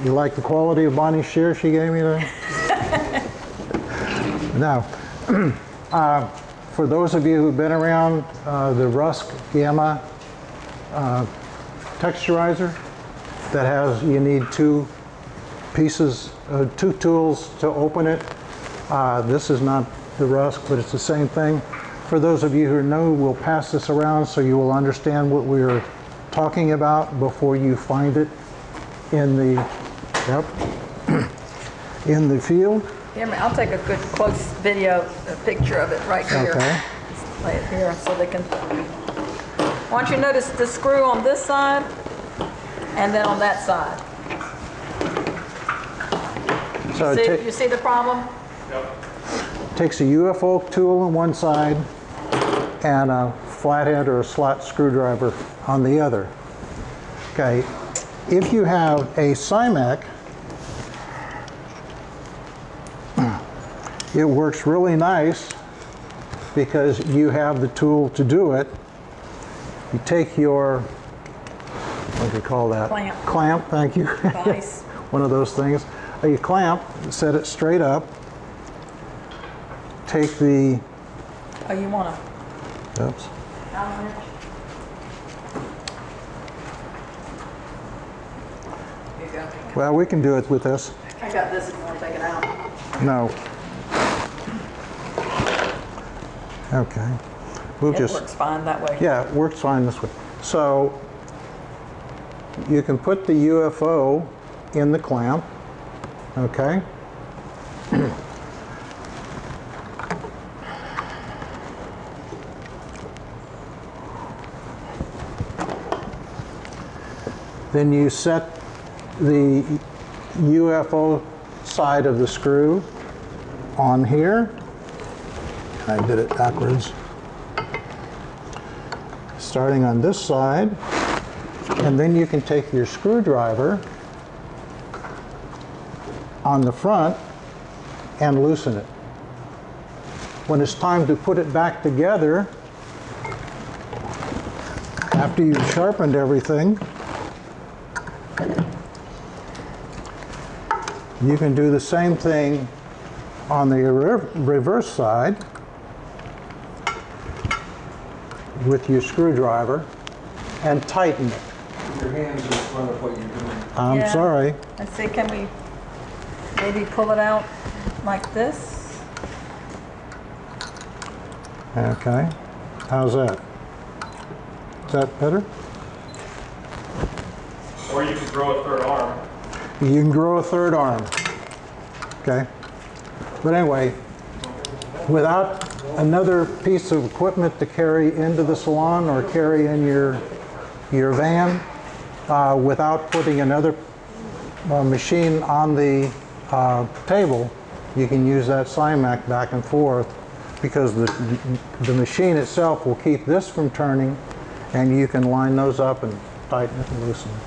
You like the quality of Bonnie's shear she gave me there? Now, for those of you who've been around the Rusk Gamma texturizer, that has, you need two pieces, two tools to open it. This is not the Rusk, but it's the same thing. For those of you who know, we'll pass this around so you will understand what we're talking about before you find it in the, in the field. Here, I'll take a good close video, a picture of it right here. Okay. Just lay it here so they can. I want you to notice the screw on this side and then on that side. So You see the problem? Yep. Takes a UFO tool on one side and a flathead or a slot screwdriver on the other. Okay, if you have a Simac, it works really nice because you have the tool to do it. You take your, what do you call that? Clamp. Clamp, thank you. Vise. One of those things. You clamp, set it straight up, take the, Oh, you want to? oops, Here you go. well, we can do it with this. I got this if you want to take it out. No. Okay. We'll It just, works fine that way. yeah, it works fine this way. So you can put the UFO in the clamp, okay? Then you set the UFO side of the screw on here. I did it backwards. Starting on this side, and then you can take your screwdriver on the front and loosen it. When it's time to put it back together, after you've sharpened everything, you can do the same thing on the reverse side with your screwdriver and tighten it. Your hands in front of what you're doing. I'm Yeah. sorry. Let's see, can we maybe pull it out like this? Okay. How's that? Is that better? Or you can grow a third arm. You can grow a third arm. Okay. But anyway, without another piece of equipment to carry into the salon or carry in your van, without putting another machine on the table, you can use that Simac back and forth because the machine itself will keep this from turning, and you can line those up and tighten it and loosen it.